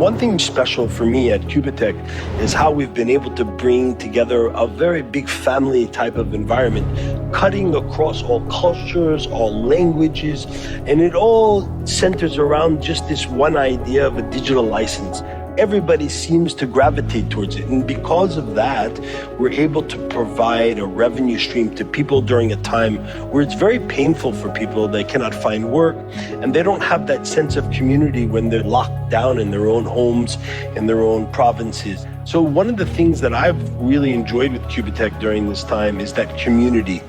One thing special for me at Qubittech is how we've been able to bring together a very big family type of environment, cutting across all cultures, all languages, and it all centers around just this one idea of a digital license. Everybody seems to gravitate towards it. And because of that, we're able to provide a revenue stream to people during a time where it's very painful for people. They cannot find work and they don't have that sense of community when they're locked down in their own homes, in their own provinces. So one of the things that I've really enjoyed with Qubittech during this time is that community.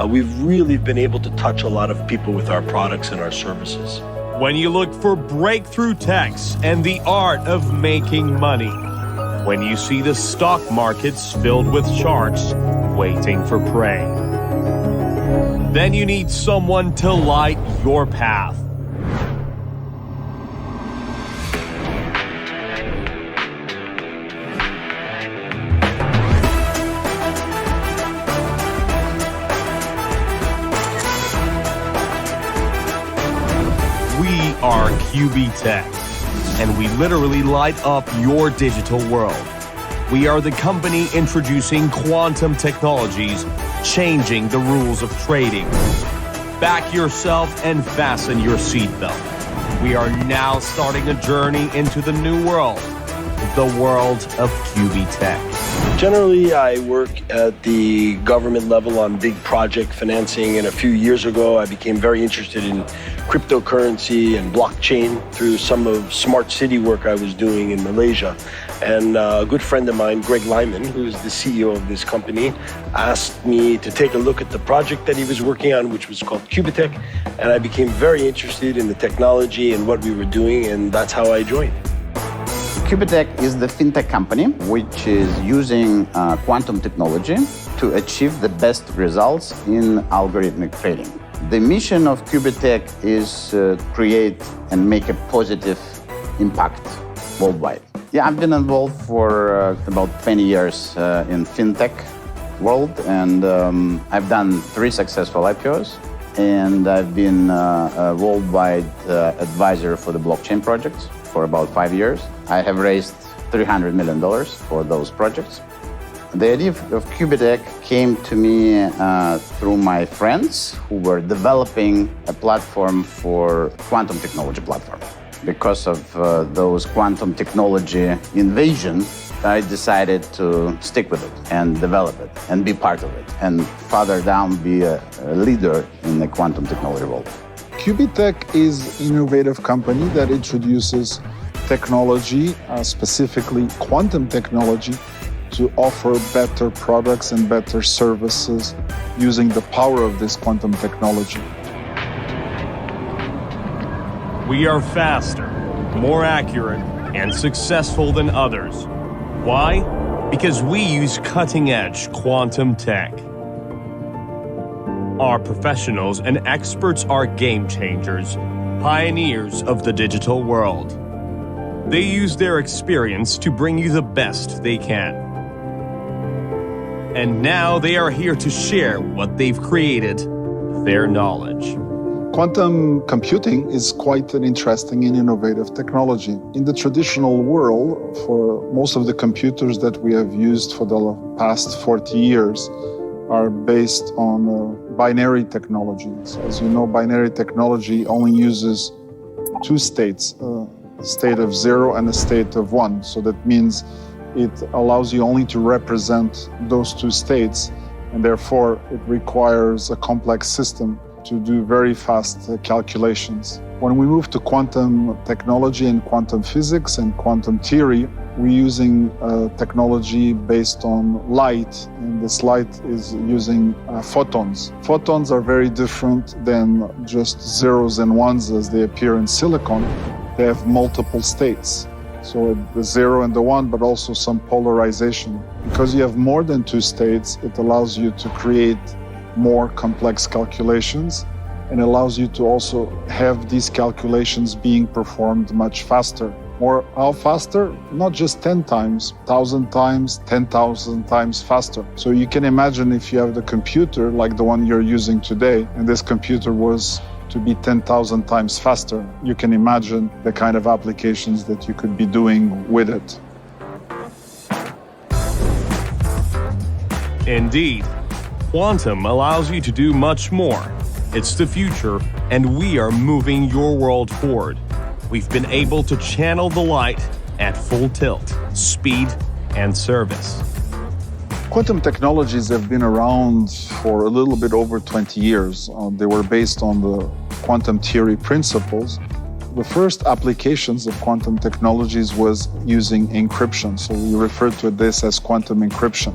We've really been able to touch a lot of people with our products and our services. When you look for breakthrough techs and the art of making money. When you see the stock markets filled with sharks waiting for prey. Then you need someone to light your path. We are Qubittech, and we literally light up your digital world. We are the company introducing quantum technologies, changing the rules of trading. Back yourself and fasten your seatbelt. We are now starting a journey into the new world, the world of Qubittech. Generally, I work at the government level on big project financing, and a few years ago, I became very interested in cryptocurrency and blockchain through some of smart city work I was doing in Malaysia. And a good friend of mine, Greg Lyman, who is the CEO of this company, asked me to take a look at the project that he was working on, which was called Qubittech. And I became very interested in the technology and what we were doing, and that's how I joined. Qubittech is the fintech company which is using quantum technology to achieve the best results in algorithmic trading. The mission of Qubittech is to create and make a positive impact worldwide. Yeah, I've been involved for about 20 years in fintech world, and I've done 3 successful IPOs, and I've been a worldwide advisor for the blockchain projects for about 5 years. I have raised $300 million for those projects. The idea of Qubittech came to me through my friends who were developing a platform for quantum technology platform. Because of those quantum technology invasion, I decided to stick with it and develop it and be part of it, and further down be a leader in the quantum technology world. Qubittech is an innovative company that introduces technology, specifically quantum technology, to offer better products and better services using the power of this quantum technology. We are faster, more accurate, and successful than others. Why? Because we use cutting-edge quantum tech. Our professionals and experts are game changers, pioneers of the digital world. They use their experience to bring you the best they can. And now they are here to share what they've created, their knowledge. Quantum computing is quite an interesting and innovative technology. In the traditional world, for most of the computers that we have used for the past 40 years are based on binary technologies. As you know, binary technology only uses 2 states, a state of 0 and a state of 1. So that means it allows you only to represent those 2 states, and therefore it requires a complex system to do very fast calculations. When we move to quantum technology and quantum physics and quantum theory, we're using technology based on light, and this light is using photons. Photons are very different than just zeros and ones as they appear in silicon. They have multiple states. So the 0 and the 1, but also some polarization. Because you have more than 2 states, it allows you to create more complex calculations, and allows you to also have these calculations being performed much faster. Or how faster? Not just 10 times, 1,000 times, 10,000 times faster. So you can imagine if you have the computer like the one you're using today, and this computer was to be 10,000 times faster. You can imagine the kind of applications that you could be doing with it. Indeed, quantum allows you to do much more. It's the future, and we are moving your world forward. We've been able to channel the light at full tilt, speed, and service. Quantum technologies have been around for a little bit over 20 years. They were based on the quantum theory principles. The first applications of quantum technologies was using encryption. So we refer to this as quantum encryption,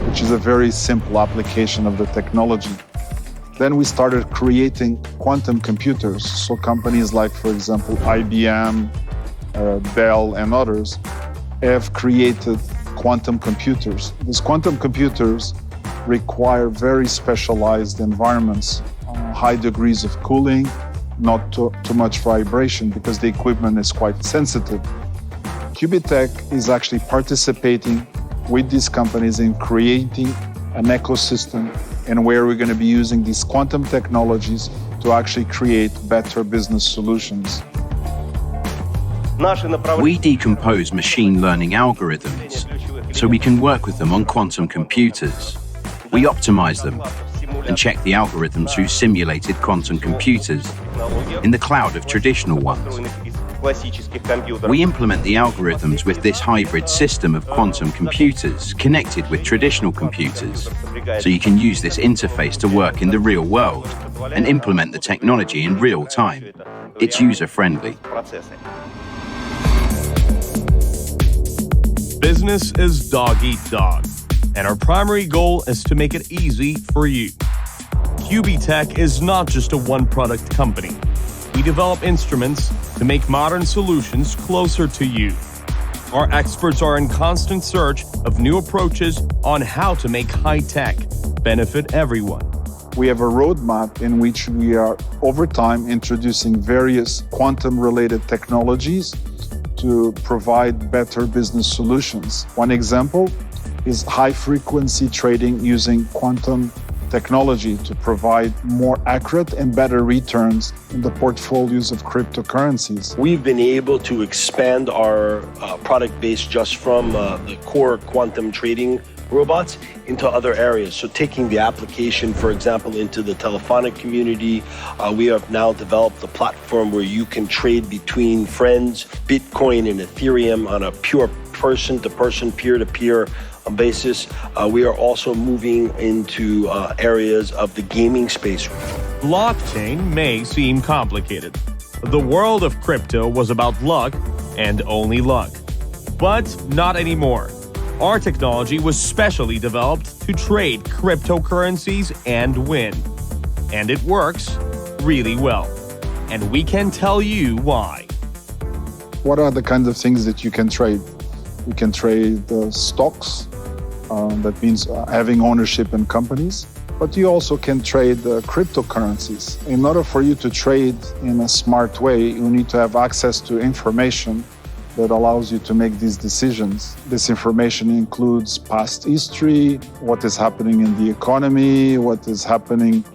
which is a very simple application of the technology. Then we started creating quantum computers. So companies like, for example, IBM, Dell, and others have created quantum computers. These quantum computers require very specialized environments, high degrees of cooling, not too much vibration because the equipment is quite sensitive. Qubittech is actually participating with these companies in creating an ecosystem and where we're going to be using these quantum technologies to actually create better business solutions. We decompose machine learning algorithms so we can work with them on quantum computers. We optimize them and check the algorithms through simulated quantum computers in the cloud of traditional ones. We implement the algorithms with this hybrid system of quantum computers connected with traditional computers, so you can use this interface to work in the real world and implement the technology in real time. It's user-friendly. Business is dog eat dog, and our primary goal is to make it easy for you. Qubittech is not just a one-product company. We develop instruments to make modern solutions closer to you. Our experts are in constant search of new approaches on how to make high-tech benefit everyone. We have a roadmap in which we are, over time, introducing various quantum-related technologies to provide better business solutions. One example is high-frequency trading using quantum technology to provide more accurate and better returns in the portfolios of cryptocurrencies. We've been able to expand our product base just from the core quantum trading robots into other areas. So taking the application, for example, into the telephonic community, we have now developed a platform where you can trade between friends, Bitcoin and Ethereum on a pure person-to-person, peer-to-peer basis. We are also moving into areas of the gaming space. Blockchain may seem complicated. The world of crypto was about luck and only luck. But not anymore. Our technology was specially developed to trade cryptocurrencies and win. And it works really well. And we can tell you why. What are the kinds of things that you can trade? You can trade stocks. That means having ownership in companies. But you also can trade cryptocurrencies. In order for you to trade in a smart way, you need to have access to information that allows you to make these decisions. This information includes past history, what is happening in the economy, what is happening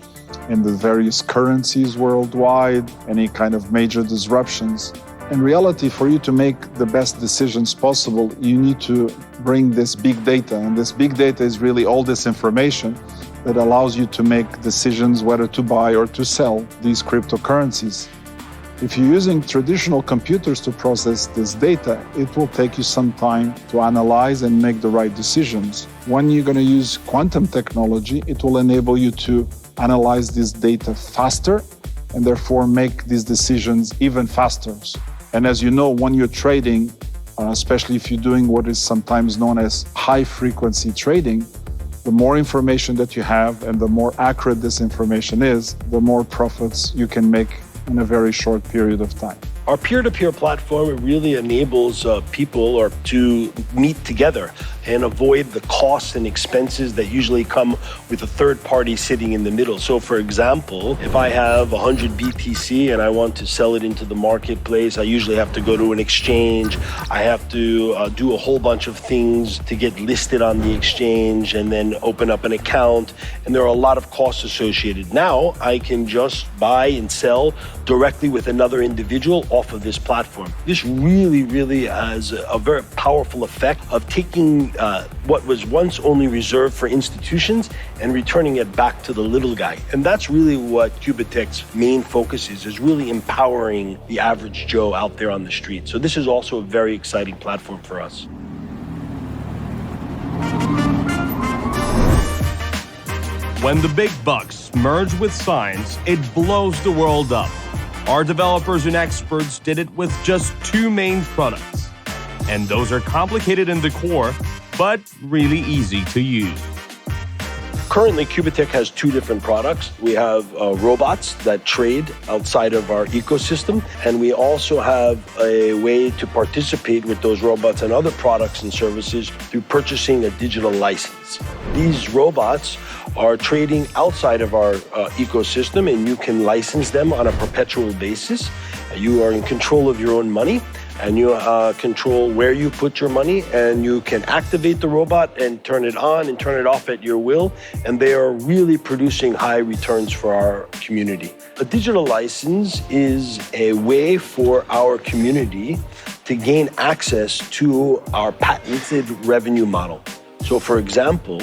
in the various currencies worldwide, any kind of major disruptions. In reality, for you to make the best decisions possible, you need to bring this big data. And this big data is really all this information that allows you to make decisions whether to buy or to sell these cryptocurrencies. If you're using traditional computers to process this data, it will take you some time to analyze and make the right decisions. When you're going to use quantum technology, it will enable you to analyze this data faster and therefore make these decisions even faster. And as you know, when you're trading, especially if you're doing what is sometimes known as high-frequency trading, the more information that you have and the more accurate this information is, the more profits you can make in a very short period of time. Our peer-to-peer platform really enables people to meet together. and avoid the costs and expenses that usually come with a third party sitting in the middle. So for example, if I have 100 BTC and I want to sell it into the marketplace, I usually have to go to an exchange. I have to do a whole bunch of things to get listed on the exchange and then open up an account. And there are a lot of costs associated. Now I can just buy and sell directly with another individual off of this platform. This really has a very powerful effect of taking what was once only reserved for institutions and returning it back to the little guy. And that's really what Qubittech's main focus is really empowering the average Joe out there on the street. So this is also a very exciting platform for us. When the big bucks merge with science, it blows the world up. Our developers and experts did it with just 2 main products. And those are complicated in the core, but really easy to use. Currently, Qubittech has 2 different products. We have robots that trade outside of our ecosystem, and we also have a way to participate with those robots and other products and services through purchasing a digital license. These robots are trading outside of our ecosystem, and you can license them on a perpetual basis. You are in control of your own money, and you control where you put your money, and you can activate the robot and turn it on and turn it off at your will, and they are really producing high returns for our community. A digital license is a way for our community to gain access to our patented revenue model. So for example,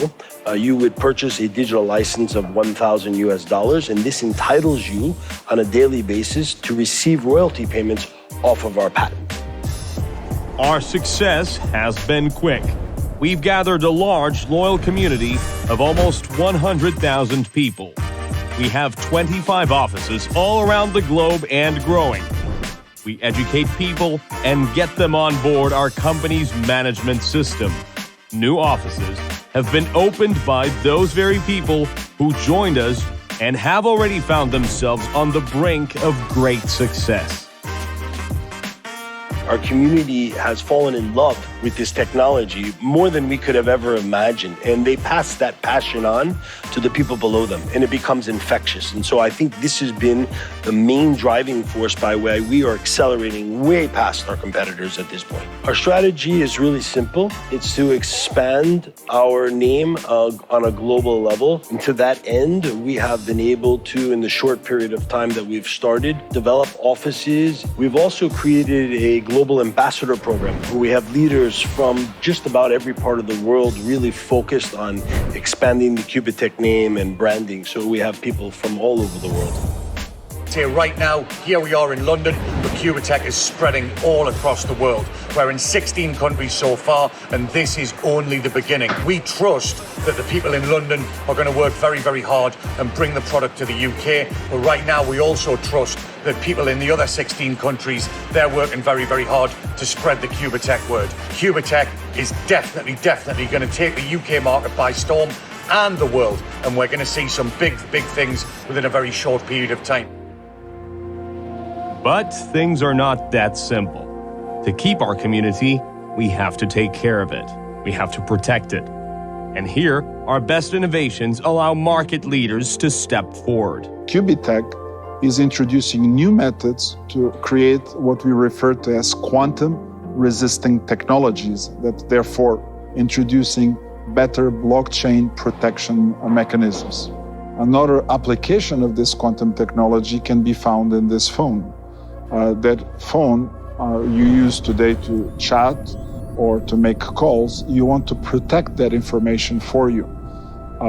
you would purchase a digital license of $1,000 and this entitles you on a daily basis to receive royalty payments off of our patent. Our success has been quick. We've gathered a large, loyal community of almost 100,000 people. We have 25 offices all around the globe and growing. We educate people and get them on board our company's management system. New offices have been opened by those very people who joined us and have already found themselves on the brink of great success. Our community has fallen in love with this technology more than we could have ever imagined. And they pass that passion on to the people below them, and it becomes infectious. And so I think this has been the main driving force by why we are accelerating way past our competitors at this point. Our strategy is really simple. It's to expand our name on a global level. And to that end, we have been able to, in the short period of time that we've started, develop offices. We've also created a global ambassador program where we have leaders from just about every part of the world really focused on expanding the Qubittech name and branding. So we have people from all over the world. Here right now, here we are in London, but Qubittech is spreading all across the world. We're in 16 countries so far, and this is only the beginning. We trust that the people in London are going to work very, very hard and bring the product to the UK. But right now, we also trust that people in the other 16 countries, they're working very, very hard to spread the Qubittech word. Qubittech is definitely going to take the UK market by storm and the world, and we're going to see some big things within a very short period of time. But things are not that simple. To keep our community, we have to take care of it. We have to protect it. And here, our best innovations allow market leaders to step forward. Qubittech is introducing new methods to create what we refer to as quantum-resisting technologies, that therefore introducing better blockchain protection mechanisms. Another application of this quantum technology can be found in this phone. That phone you use today to chat or to make calls, you want to protect that information for you.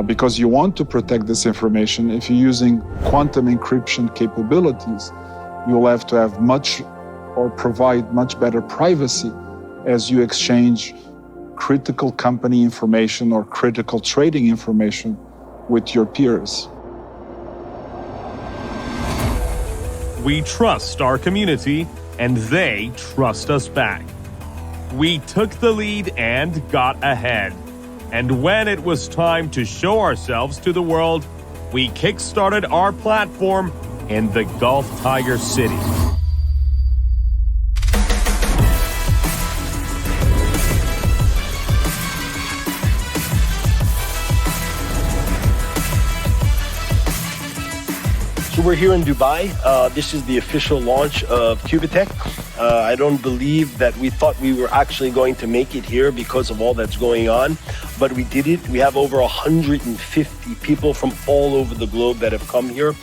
Because you want to protect this information, if you're using quantum encryption capabilities, you'll have to have provide much better privacy as you exchange critical company information or critical trading information with your peers. We trust our community, and they trust us back. We took the lead and got ahead. And when it was time to show ourselves to the world, we kickstarted our platform in the Gulf Tiger City. So we're here in Dubai. This is the official launch of Qubittech. I don't believe that we thought we were actually going to make it here because of all that's going on, but we did it. We have over 150 people from all over the globe that have come here.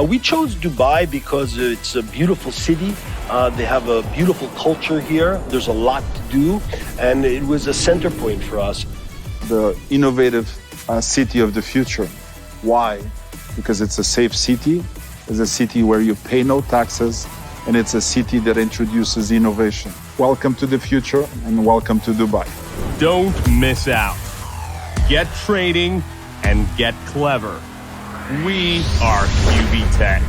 We chose Dubai because it's a beautiful city. They have a beautiful culture here. There's a lot to do, and it was a center point for us. The innovative city of the future. Why? Because it's a safe city. It's a city where you pay no taxes, and it's a city that introduces innovation. Welcome to the future, and welcome to Dubai. Don't miss out. Get trading and get clever. We are Qubittech.